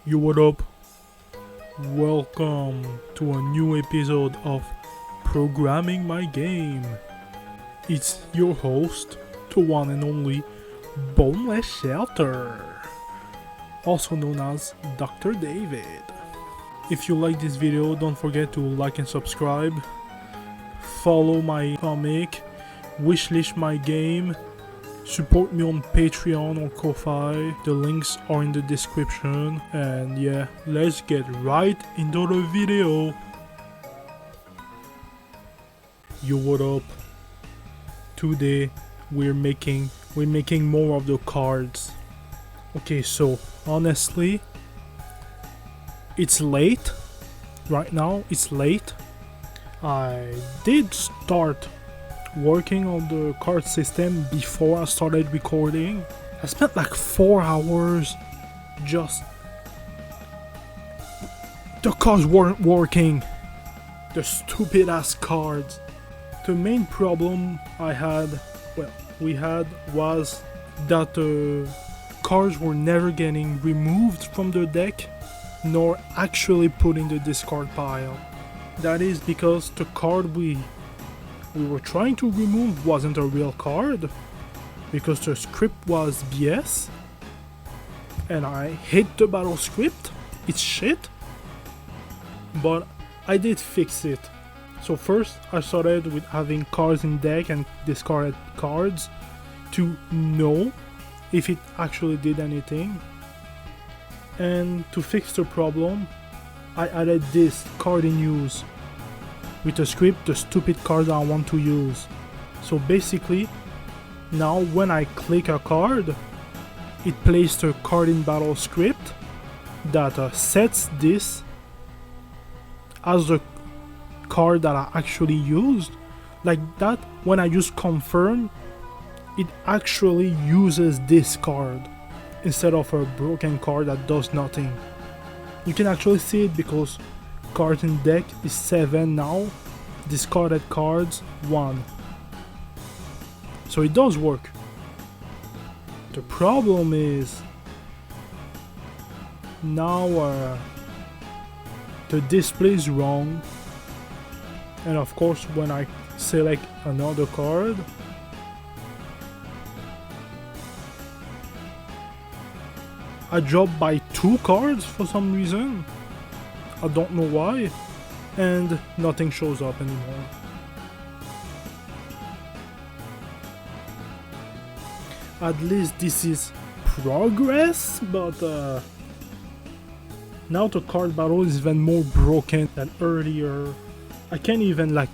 Yo, what up? Welcome to a new episode of Programming My Game. It's your host, the one and only Boneless Shelter, also known as Dr. David. If you like this video, don't forget to like and subscribe. Follow my comic, wishlist my game, support me on Patreon or Ko-Fi. The links are in the description. And yeah, let's get right into the video. Yo, what up? Today we're making more of the cards. Okay, so honestly, it's late. Right now it's late. I did start working on the card system before I started recording. I spent like 4 hours just... The cards weren't working. The stupid ass cards. The main problem we had was that the cards were never getting removed from the deck nor actually put in the discard pile. That is because the card we were trying to remove wasn't a real card, because the script was BS, and I hate the battle script. It's shit, but I did fix it. So first I started with having cards in deck and discarded cards to know if it actually did anything, and to fix the problem I added this card in use with the script, the stupid card I want to use. So basically, now when I click a card, it plays the card in battle script that sets this as the card that I actually used. Like that, when I use confirm, it actually uses this card instead of a broken card that does nothing. You can actually see it because cards in deck is 7 now, discarded cards 1. So it does work. The problem is now the display is wrong, and of course when I select another card, I drop by 2 cards for some reason. I don't know why, and nothing shows up anymore. At least this is progress, but now the card battle is even more broken than earlier. I can't even like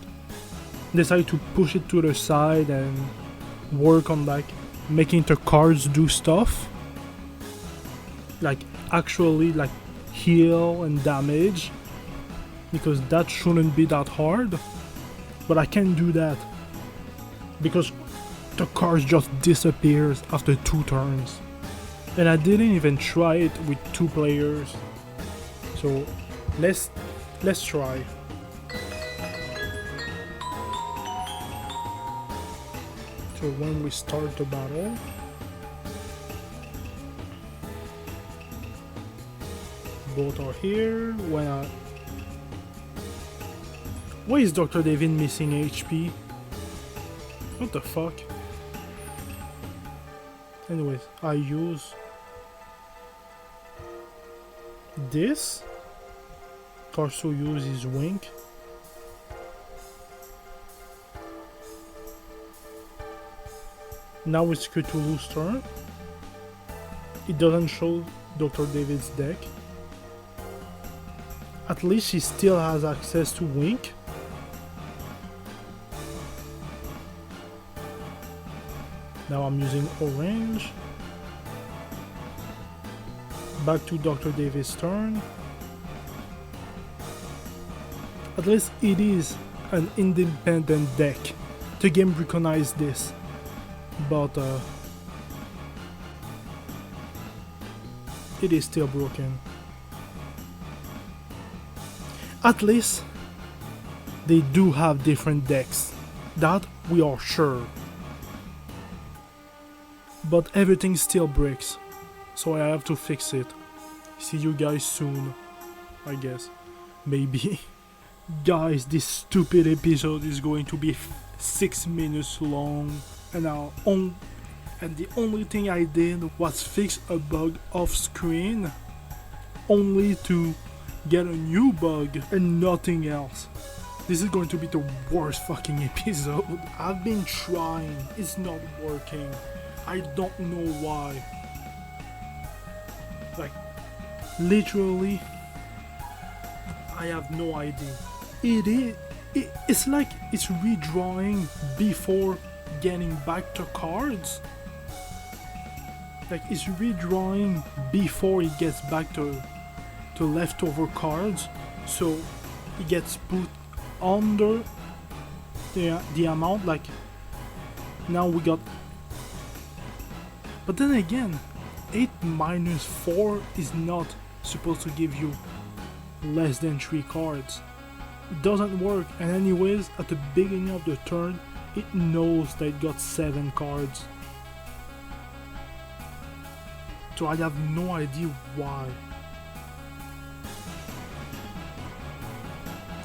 decide to push it to the side and work on like making the cards do stuff, like actually like heal and damage, because that shouldn't be that hard, but I can't do that because the cards just disappears after 2 turns, and I didn't even try it with 2 players. So let's try. So when we start the battle, both are here. Why is Dr. David missing HP? What the fuck? Anyways, I use this. Cards to use is Wink. Now it's Cthulhu's turn. It doesn't show Dr. David's deck. At least he still has access to Wink. Now I'm using orange. Back to Dr. David's turn. At least it is an independent deck. The game recognized this, but it is still broken. At least they do have different decks, that we are sure. But everything still breaks, so I have to fix it. see you guys soon, I guess. Maybe. Guys, this stupid episode is going to be 6 minutes long, and the only thing I did was fix a bug off screen, only to get a new bug and nothing else. This is going to be the worst fucking episode. I've been trying, it's not working. I don't know why. Like, literally, I have no idea. It's like it's redrawing before getting back to cards. Like, it's redrawing before it gets back to leftover cards, so it gets put under the amount. Like, now we got, but then again, 8 minus 4 is not supposed to give you less than 3 cards. It doesn't work, and anyways, at the beginning of the turn, it knows that it got 7 cards. So I have no idea why.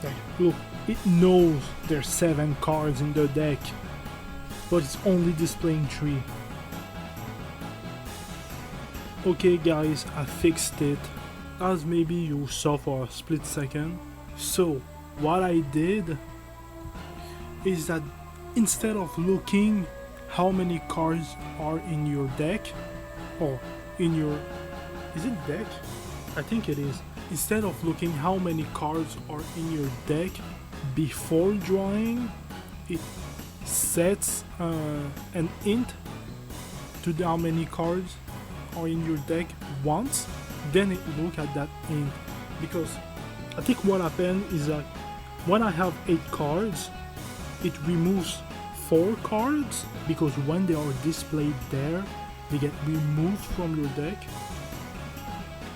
Like, look, it knows there's 7 cards in the deck, but it's only displaying 3. Okay guys, I fixed it, as maybe you saw for a split second. So, what I did is that instead of looking how many cards are in your deck, or in your, is it deck? I think it is. Instead of looking how many cards are in your deck before drawing, it sets an int to how many cards are in your deck once, then it look at that int. Because I think what happened is that when I have 8 cards, it removes 4 cards, because when they are displayed there, they get removed from your deck.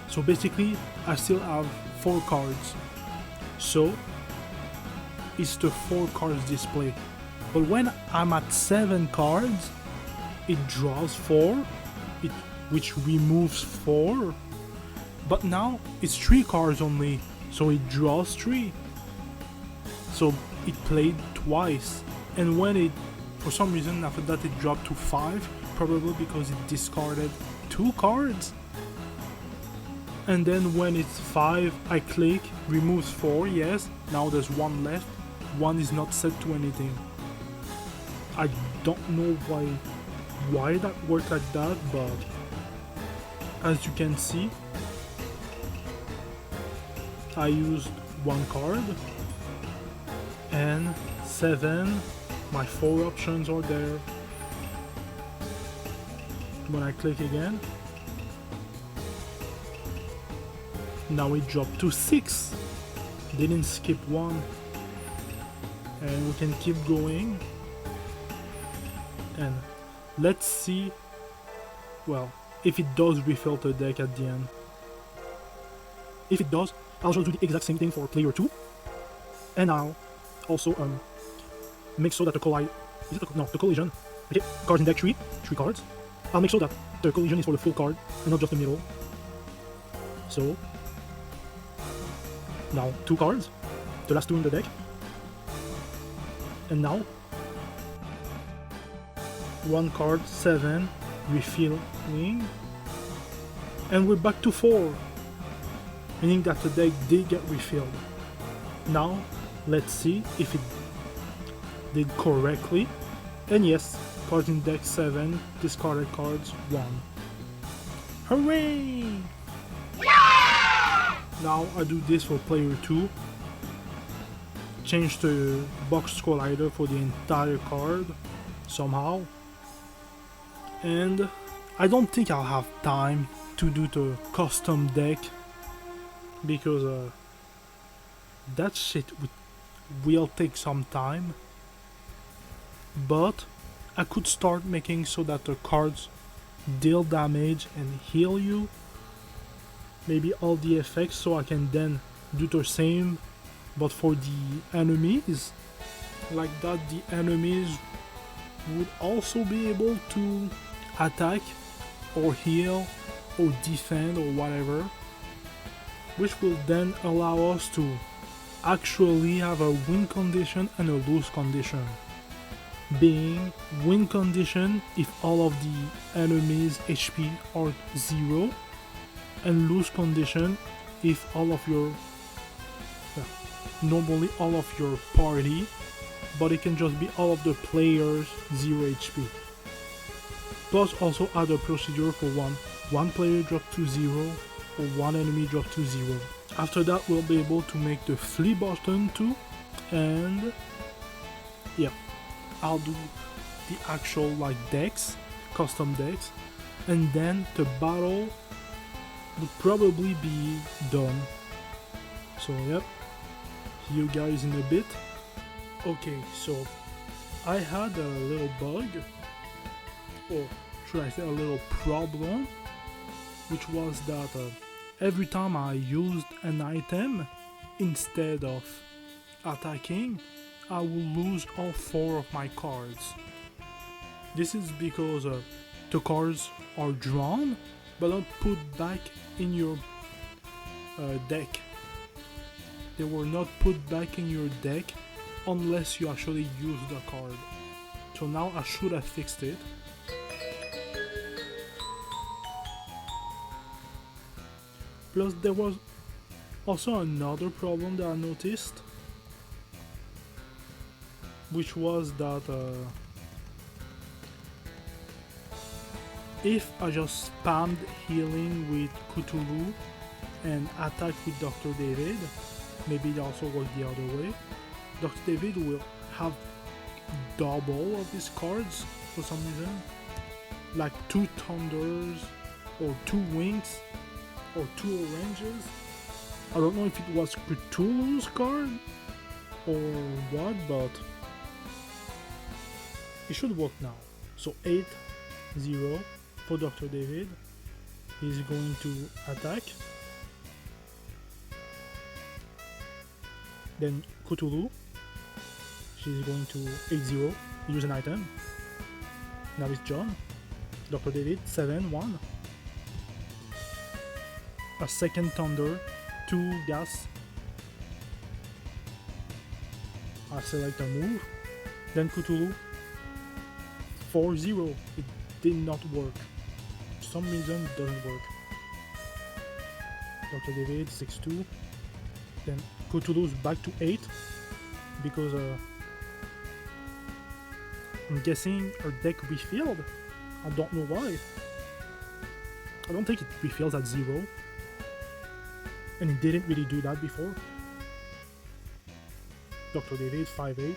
So basically, I still have 4 cards. So it's the 4 cards display. But when I'm at 7 cards, it draws 4, which removes 4. But now it's 3 cards only, so it draws 3. So it played twice. And when it, for some reason after that, it dropped to 5, probably because it discarded 2 cards. And then when it's 5, I click, removes 4, yes, now there's 1 left. 1 is not set to anything. I don't know why that worked like that, but as you can see, I used 1 card, and 7, my 4 options are there. When I click again, now it dropped to 6, didn't skip 1, and we can keep going, and let's see, well, if it does refill the deck at the end. If it does, I'll just do the exact same thing for player 2, and I'll also make sure that the collision, okay, cards in deck 3 cards, I'll make sure that the collision is for the full card and not just the middle. So now 2 cards, the last 2 in the deck, and now 1 card, 7, refilling, and we're back to 4, meaning that the deck did get refilled. Now let's see if it did correctly, and yes, cards in deck 7, discarded cards 1. Hooray! Now I do this for player 2, change the box collider for the entire card somehow, and I don't think I'll have time to do the custom deck, because that shit will take some time, but I could start making so that the cards deal damage and heal you, maybe all the effects, so I can then do the same but for the enemies, like that the enemies would also be able to attack or heal or defend or whatever. which will then allow us to actually have a win condition and a lose condition. Being win condition if all of the enemies HP are 0, and lose condition if all of your normally all of your party, but it can just be all of the players 0 HP. Plus also add a procedure for one player drop to 0 or one enemy drop to 0. After that we'll be able to make the flee button too, and yeah, I'll do the actual like decks, custom decks, and then the battle would probably be done. So yep, see you guys in a bit. Okay, so I had a little bug, or should I say a little problem, which was that every time I used an item, instead of attacking, I will lose all 4 of my cards. This is because the cards are drawn but not put back in your deck. They were not put back in your deck unless you actually use the card. So now I should have fixed it. Plus there was also another problem that I noticed, which was that if I just spammed healing with Cthulhu and attacked with Dr. David, maybe it also worked the other way, Dr. David will have double of his cards for some reason, like 2 thunders or 2 wings or 2 oranges. I don't know if it was Cthulhu's card or what, but it should work now. So 8-0 for Dr. David. He's going to attack. Then Cthulhu, she's going to 8-0, use an item. Now it's John. Dr. David, 7-1. A second thunder, 2 gas. I select a move. Then Cthulhu, 4-0. It did not work. For some reason it doesn't work. Dr. David, 6-2. Then Cthulhu's back to 8 because I'm guessing her deck refilled. I don't know why. I don't think it refills at 0. And it didn't really do that before. Dr. David, 5-8.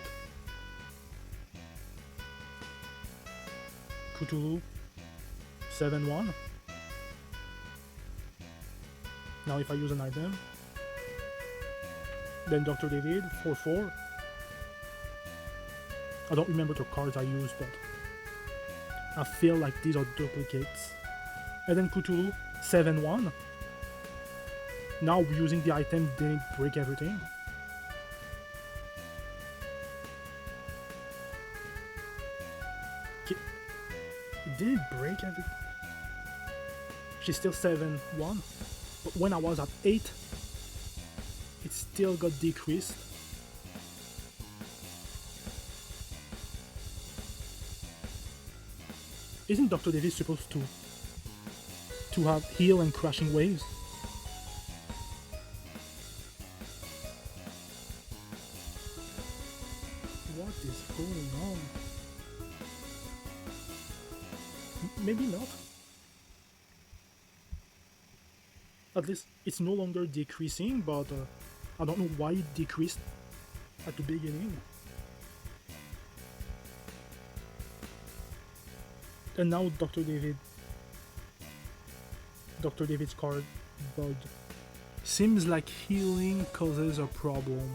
Cthulhu, 7-1. Now if I use an item, then Dr. David, 4-4. I don't remember the cards I used, but I feel like these are duplicates. And then Cthulhu, 7-1. Now using the item didn't break everything. It didn't break everything. She's still 7-1. But when I was at 8, it still got decreased. Isn't Dr. David supposed to have heal and crashing waves? What is going on? Maybe not. At least it's no longer decreasing, but I don't know why it decreased at the beginning. And now Dr. David's card bugged. Seems like healing causes a problem.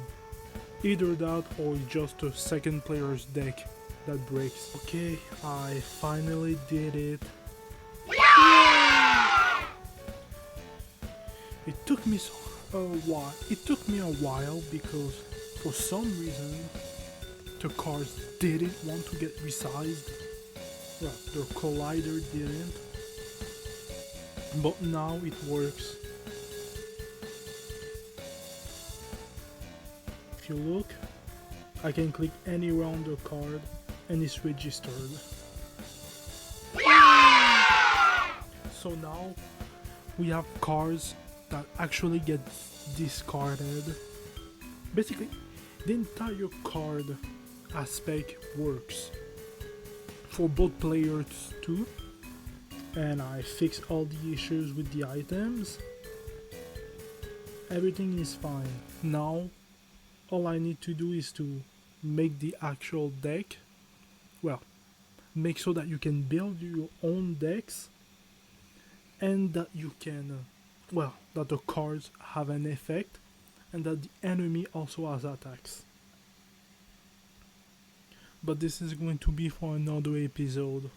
Either that or just a second player's deck that breaks. Okay, I finally did it. Yeah! It took me a while. It took me a while because for some reason the cards didn't want to get resized. Yeah, the collider didn't. But now it works. you look, I can click anywhere on the card and it's registered. So now we have cards that actually get discarded. Basically, the entire card aspect works for both players too, and I fixed all the issues with the items. Everything is fine. Now all I need to do is to make the actual deck. Well, make so that you can build your own decks and that you can that the cards have an effect and that the enemy also has attacks. But this is going to be for another episode.